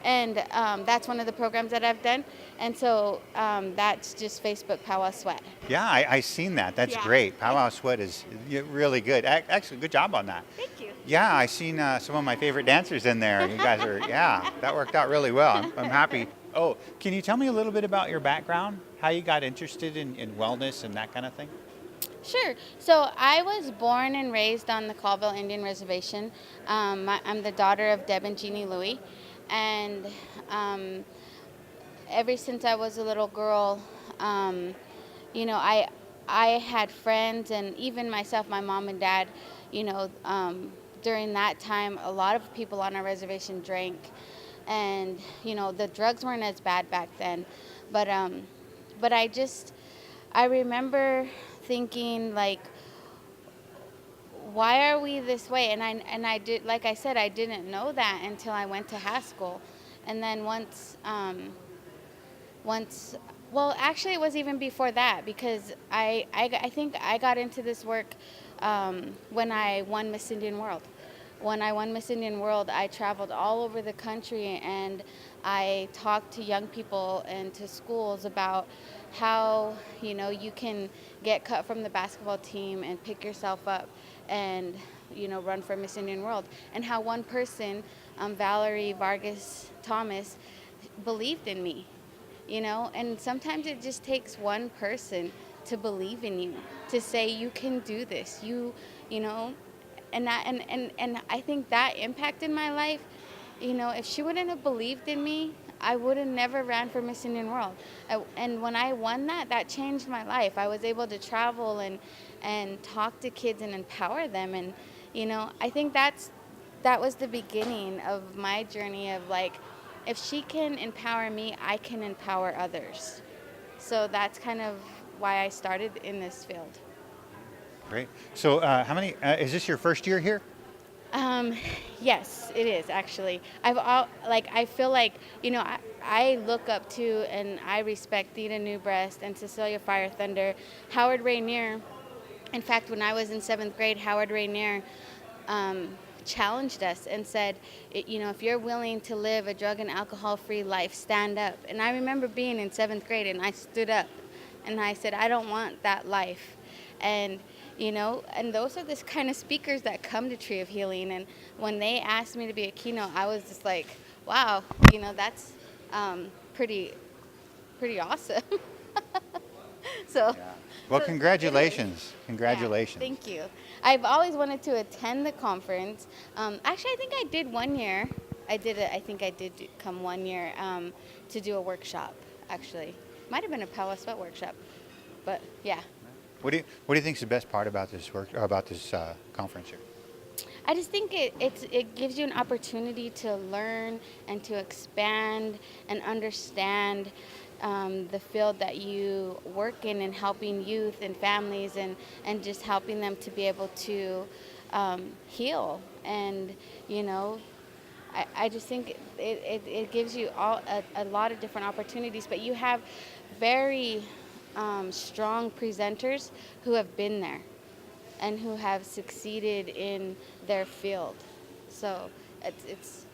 and that's one of the programs that I've done. And so that's just Facebook Pow Wow Sweat. Yeah, I seen that. That's great. Pow Wow Sweat is really good. Actually, good job on that. Thank you. Yeah, I seen some of my favorite dancers in there. You guys are, that worked out really well. I'm happy. Oh, can you tell me a little bit about your background? How you got interested in wellness and that kind of thing? Sure. So I was born and raised on the Colville Indian Reservation. I'm the daughter of Deb and Jeannie Louie. And ever since I was a little girl, I had friends, and even myself, my mom and dad, during that time, a lot of people on our reservation drank, and the drugs weren't as bad back then, but I remember thinking, like, why are we this way? And I did, like I said, I didn't know that until I went to Haskell, and then well, actually, it was even before that, because I think I got into this work when I won Miss Indian World. When I won Miss Indian World, I traveled all over the country, and I talked to young people and to schools about how, you can get cut from the basketball team and pick yourself up and, run for Miss Indian World. And how one person, Valerie Vargas Thomas, believed in me, and sometimes it just takes one person to believe in you, to say you can do this, and I think that impacted my life. If she wouldn't have believed in me, I would have never ran for Miss Indian World. And when I won that changed my life. I was able to travel and talk to kids and empower them. And, I think that was the beginning of my journey of, like, if she can empower me, I can empower others. So that's kind of why I started in this field. Great. So how many, is this your first year here? Yes, it is, actually. I feel like, I look up to and I respect Theda Newbreast and Cecilia Fire Thunder, Howard Rainier. In fact, when I was in 7th grade, Howard Rainier challenged us and said, if you're willing to live a drug and alcohol-free life, stand up. And I remember being in 7th grade, and I stood up and I said, I don't want that life. And and those are the kind of speakers that come to Tree of Healing. And when they asked me to be a keynote, I was just like, wow, that's pretty awesome. So. Yeah. Well, congratulations. Congratulations. Yeah, thank you. I've always wanted to attend the conference. Actually, I think I did one year. I think I did come one year to do a workshop, actually. Might have been a Pow Wow Sweat workshop, but yeah. What do you think is the best part about this conference here? I just think it gives you an opportunity to learn and to expand and understand the field that you work in, and helping youth and families and just helping them to be able to heal. And I just think it gives you a lot of different opportunities, but you have very strong presenters who have been there and who have succeeded in their field. So I guess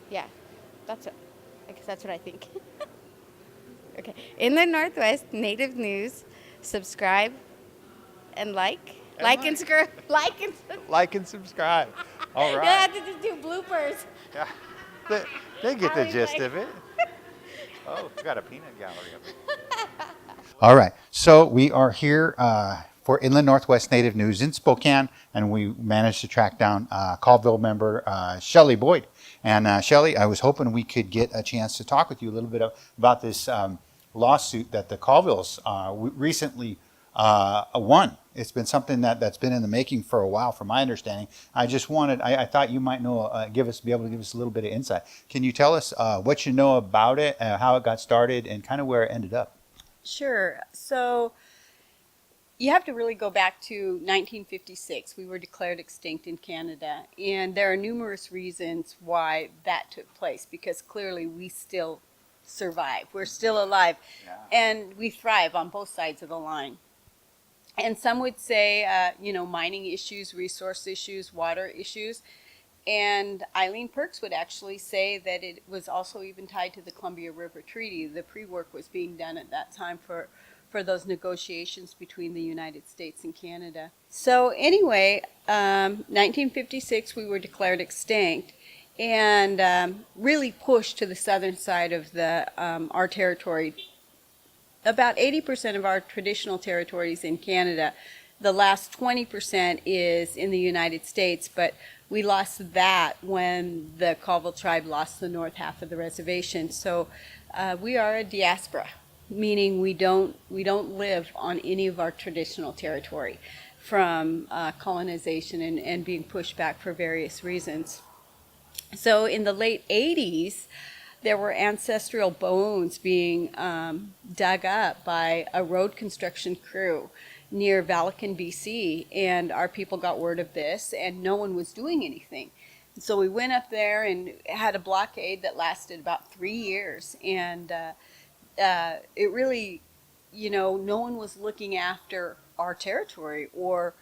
that's what I think. Okay. In the Northwest Native News, subscribe and like. Like and subscribe. Like and subscribe. All You right. have to just do bloopers. Yeah. They get the gist of it. Oh, we got a peanut gallery up here. All right. So we are here for Inland Northwest Native News in Spokane, and we managed to track down Colville member Shelly Boyd. And Shelly, I was hoping we could get a chance to talk with you a little bit about this lawsuit that the Colvilles recently won. It's been something that's been in the making for a while, from my understanding. I just wanted, I thought you might know, be able to give us a little bit of insight. Can you tell us what you know about it, how it got started, and kind of where it ended up? Sure. So you have to really go back to 1956. We were declared extinct in Canada, and there are numerous reasons why that took place, because clearly we still survive. We're still alive, and we thrive on both sides of the line. And some would say, mining issues, resource issues, water issues. And Eileen Perks would actually say that it was also even tied to the Columbia River Treaty. The pre-work was being done at that time for those negotiations between the United States and Canada. So anyway, 1956, we were declared extinct and really pushed to the southern side of our territory. About 80% of our traditional territories in Canada. The last 20% is in the United States, but we lost that when the Colville tribe lost the north half of the reservation. So we are a diaspora, meaning we don't live on any of our traditional territory from colonization and being pushed back for various reasons. So in the late 80s, there were ancestral bones being dug up by a road construction crew near Valakan, BC, and our people got word of this, and no one was doing anything. So we went up there and had a blockade that lasted about 3 years, and it really, no one was looking after our territory or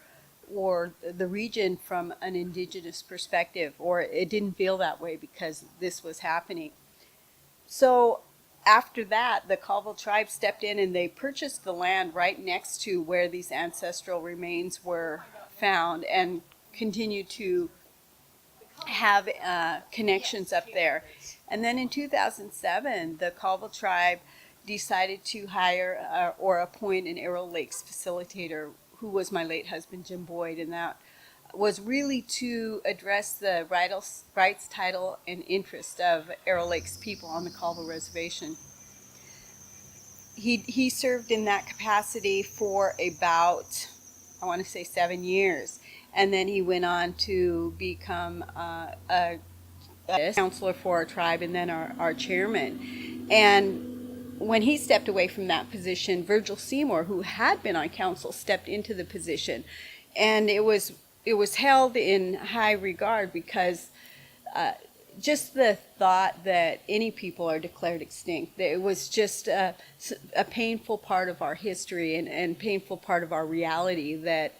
the region from an Indigenous perspective, or it didn't feel that way because this was happening. So after that, the Colville tribe stepped in and they purchased the land right next to where these ancestral remains were found and continued to have connections up there. And then in 2007, the Colville tribe decided to hire or appoint an Arrow Lakes facilitator, who was my late husband, Jim Boyd, and that was really to address the rights, title, and interest of Arrow Lakes people on the Colville Reservation. He served in that capacity for about, 7 years, and then he went on to become a counselor for our tribe and then our chairman. And when he stepped away from that position, Virgil Seymour, who had been on council, stepped into the position, and it was held in high regard because just the thought that any people are declared extinct, it was just a painful part of our history and painful part of our reality that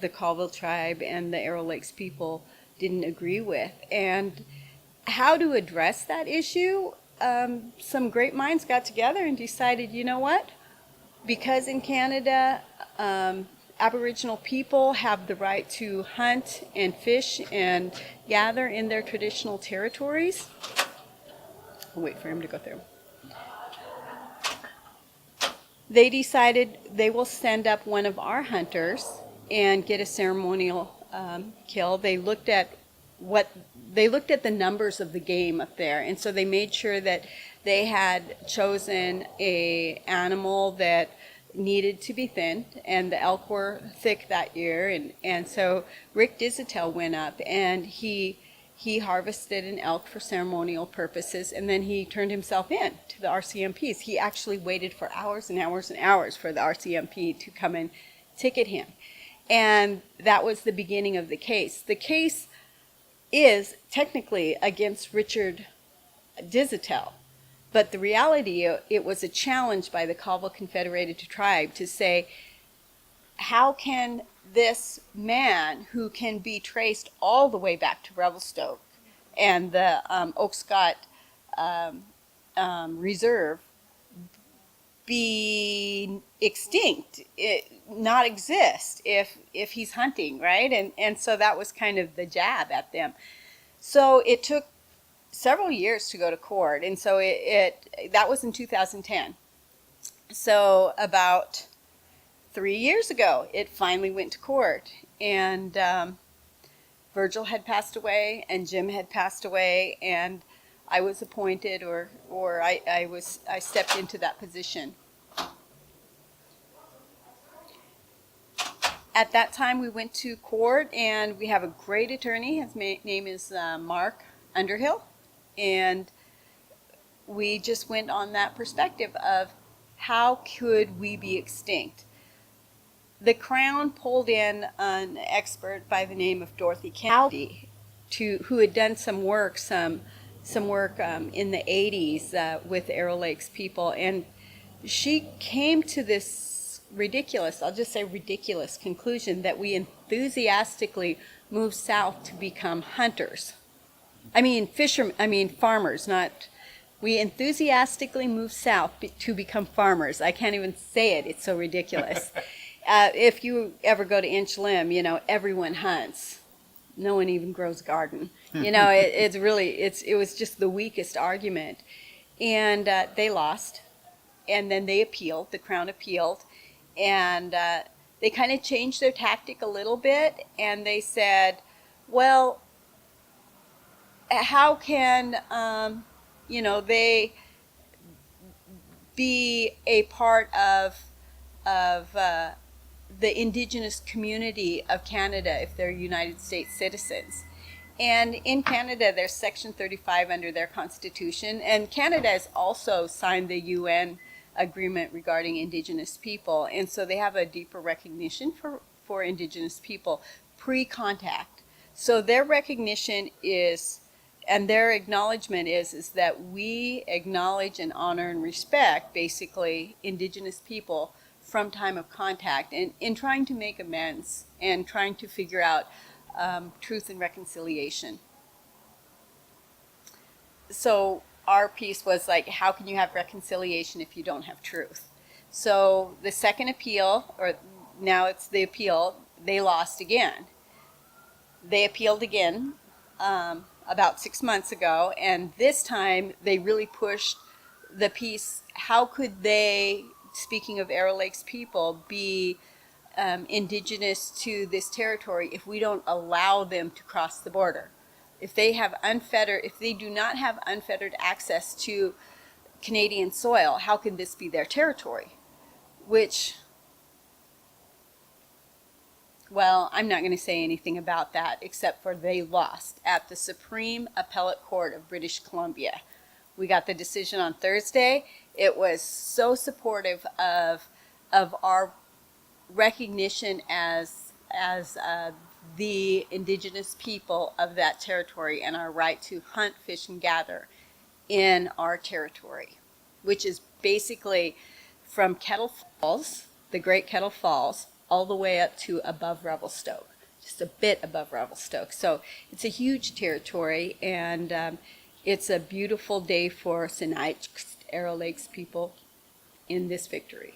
the Colville tribe and the Arrow Lakes people didn't agree with. And how to address that issue, some great minds got together and decided, you know what? Because in Canada, Aboriginal people have the right to hunt and fish and gather in their traditional territories. I'll wait for him to go through. They decided they will send up one of our hunters and get a ceremonial kill. They looked at the numbers of the game up there, and so they made sure that they had chosen an animal that needed to be thinned, and the elk were thick that year, and so Rick Dizitel went up and he harvested an elk for ceremonial purposes, and then he turned himself in to the RCMPs. He actually waited for hours and hours and hours for the RCMP to come and ticket him, and that was the beginning of the case. The case is technically against Richard Dizitel, but the reality, it was a challenge by the Colville Confederated Tribe to say, how can this man who can be traced all the way back to Revelstoke and the Oak Scott Reserve be extinct, not exist if he's hunting, right? And so that was kind of the jab at them. So it took several years to go to court, and so that was in 2010. So about 3 years ago, it finally went to court, and Virgil had passed away, and Jim had passed away, and I was appointed, or I stepped into that position. At that time, we went to court, and we have a great attorney. His name is Mark Underhill, and we just went on that perspective of how could we be extinct. The Crown pulled in an expert by the name of Dorothy Kennedy, who had done some work in the 80s with Arrow Lakes people, and she came to this ridiculous, I'll just say ridiculous conclusion that we enthusiastically move south to become hunters. Farmers, not, we enthusiastically move south to become farmers. I can't even say it, it's so ridiculous. If you ever go to Inchelium, everyone hunts. No one even grows a garden. It was just the weakest argument. And they lost, and then they appealed, the Crown appealed, and they kind of changed their tactic a little bit, and they said, well, how can they be a part of the Indigenous community of Canada if they're United States citizens? And in Canada, there's Section 35 under their Constitution, and Canada has also signed the UN agreement regarding Indigenous people, and so they have a deeper recognition for Indigenous people pre-contact. So their recognition is, and their acknowledgement is that we acknowledge and honor and respect basically Indigenous people from time of contact, and in trying to make amends and trying to figure out truth and reconciliation. So our piece was like, how can you have reconciliation if you don't have truth? So the second appeal, or now it's the appeal, they lost again. They appealed again about 6 months ago, and this time they really pushed the piece, how could they, speaking of Arrow Lakes people, be indigenous to this territory if we don't allow them to cross the border? If they do not have unfettered access to Canadian soil, how can this be their territory? Which, well, I'm not going to say anything about that except for they lost at the Supreme Appellate Court of British Columbia. We got the decision on Thursday. It was so supportive of our recognition as the Indigenous people of that territory and our right to hunt, fish, and gather in our territory, which is basically from Kettle Falls, the Great Kettle Falls, all the way up to above Revelstoke, just a bit above Revelstoke. So it's a huge territory, and it's a beautiful day for Sinixt, Arrow Lakes people in this victory.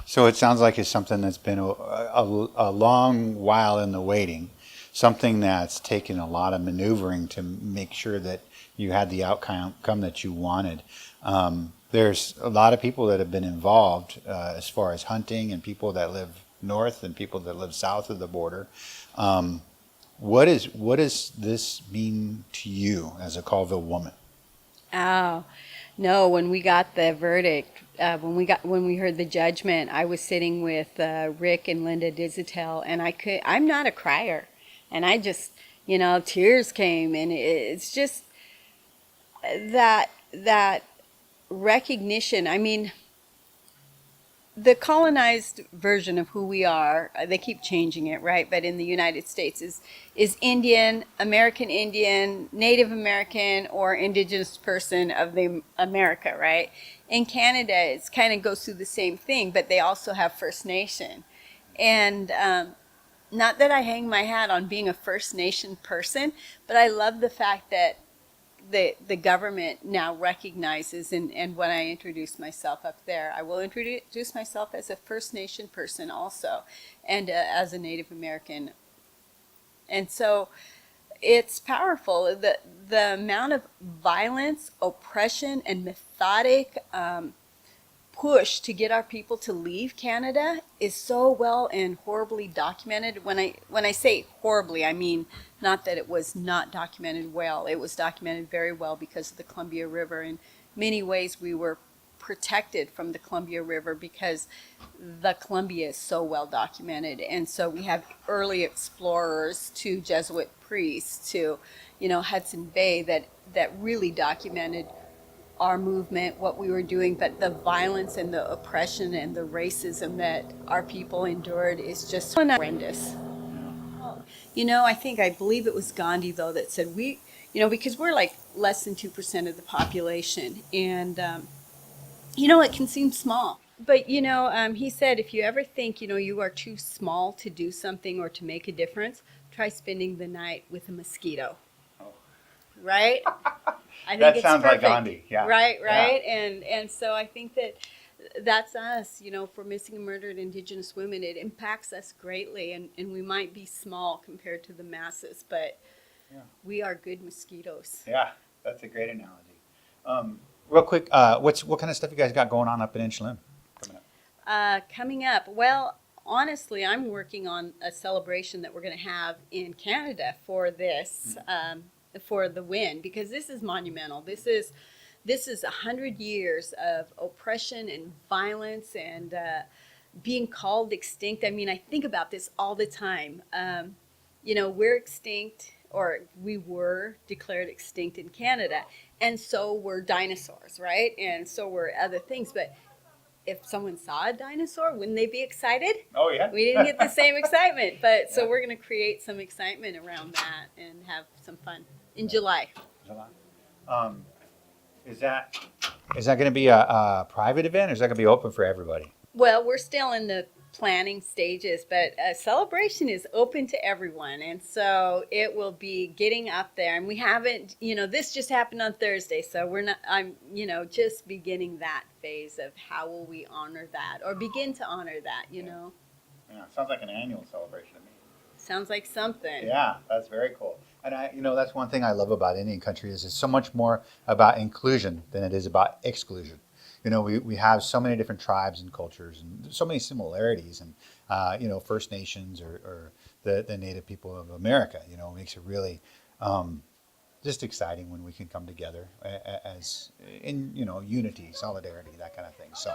So it sounds like it's something that's been a long while in the waiting, something that's taken a lot of maneuvering to make sure that you had the outcome that you wanted. There's a lot of people that have been involved as far as hunting, and people that live north and people that live south of the border. What does this mean to you as a Colville woman? Oh, no, when we got the verdict, when we heard the judgment, I was sitting with Rick and Linda Dizitel, and I'm not a crier, and I just, tears came, and it's just that recognition. I mean, the colonized version of who we are, they keep changing it, right? But in the United States is Indian, American Indian, Native American, or Indigenous person of the America, right? In Canada, it kind of goes through the same thing, but they also have First Nation. And not that I hang my hat on being a First Nation person, but I love the fact that the government now recognizes, and when I introduce myself up there, I will introduce myself as a First Nation person also, and as a Native American. And so it's powerful. The amount of violence, oppression, and methodic push to get our people to leave Canada is so well and horribly documented. When I say horribly, I mean not that it was not documented well. It was documented very well because of the Columbia River. In many ways, we were protected from the Columbia River because the Columbia is so well documented. And so we have early explorers to Jesuit priests to, Hudson Bay that really documented our movement, what we were doing, but the violence and the oppression and the racism that our people endured is just horrendous. I believe it was Gandhi, though, that said because we're like less than 2% of the population, and, it can seem small. But, he said, if you ever think, you are too small to do something or to make a difference, try spending the night with a mosquito. Oh. Right? I think that it's sounds perfect. like Gandhi, yeah. Right. Yeah. And so I think that's us, for missing and murdered Indigenous women. It impacts us greatly, and we might be small compared to the masses, but we are good mosquitoes. Yeah, that's a great analogy. Real quick, what kind of stuff you guys got going on up in Inchelium coming up? Coming up, well, honestly, I'm working on a celebration that we're going to have in Canada for this. For the win, because this is monumental. This is 100 years of oppression and violence and being called extinct. I mean, I think about this all the time. We're extinct, or we were declared extinct in Canada, and so were dinosaurs, right? And so were other things. But if someone saw a dinosaur, wouldn't they be excited? Oh, yeah. We didn't get the same excitement, but so we're going to create some excitement around that and have some fun. In July. Is that going to be a private event, or is that going to be open for everybody? Well, we're still in the planning stages, but a celebration is open to everyone, and so it will be getting up there. And we haven't, this just happened on Thursday, so we're not. I'm, just beginning that phase of how will we honor that, or begin to honor that. Yeah, it sounds like an annual celebration to me. Sounds like something. Yeah, that's very cool. And that's one thing I love about Indian country is it's so much more about inclusion than it is about exclusion. We have so many different tribes and cultures and so many similarities, and First Nations or the Native people of America, makes it really just exciting when we can come together as in unity, solidarity, that kind of thing. So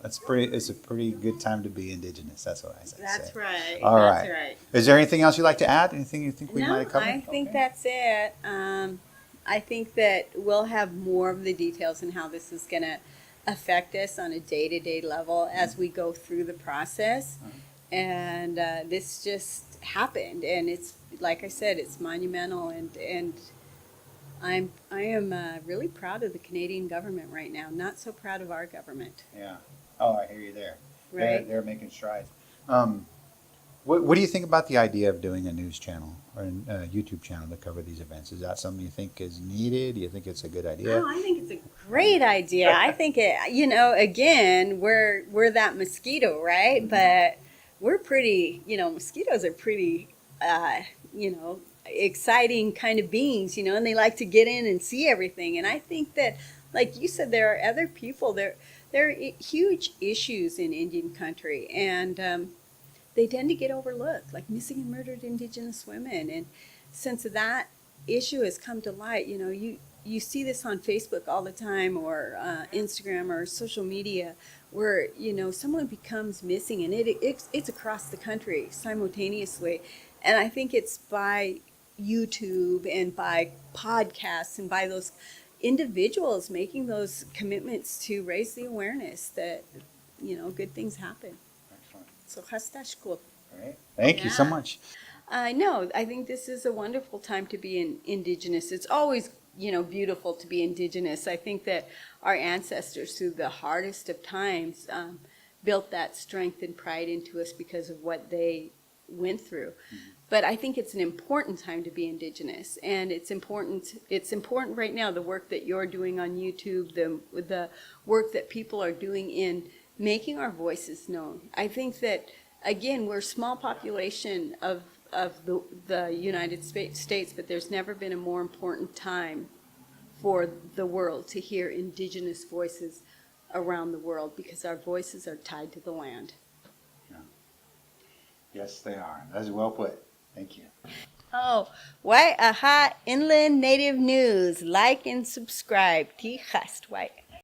it's a pretty good time to be Indigenous. That's what I say. That's right. All right. That's right. Is there anything else you'd like to add? Anything you think we might have covered? I think that's it. I think that we'll have more of the details on how this is going to affect us on a day-to-day level as we go through the process. And this just happened, and it's like I said, it's monumental, and I am really proud of the Canadian government right now. Not so proud of our government. Yeah. Oh, I hear you there. Right. They're making strides. What do you think about the idea of doing a news channel or a YouTube channel to cover these events? Is that something you think is needed? Do you think it's a good idea? Oh, I think it's a great idea. I think it. Again, we're that mosquito, right? Mm-hmm. But we're pretty. Mosquitoes are pretty. Exciting kind of beings. And they like to get in and see everything. And I think that, like you said, there are other people there. There are huge issues in Indian country, and they tend to get overlooked, like missing and murdered Indigenous women. And since that issue has come to light, you see this on Facebook all the time, or Instagram or social media, where someone becomes missing, and it's across the country simultaneously. And I think it's by YouTube and by podcasts and by those individuals making those commitments to raise the awareness that good things happen. Excellent. So hastash cool. All right. Thank you so much. No, I think this is a wonderful time to be Indigenous. It's always beautiful to be Indigenous. I think that our ancestors, through the hardest of times, built that strength and pride into us because of what they went through. But I think it's an important time to be Indigenous, and it's important right now, the work that you're doing on YouTube, the work that people are doing in making our voices known. I think that, again, we're a small population of the United States, but there's never been a more important time for the world to hear Indigenous voices around the world, because our voices are tied to the land. Yeah. Yes, they are. That's well put. Thank you. Oh, White Aha Inland Native News. Like and subscribe. Tihast White.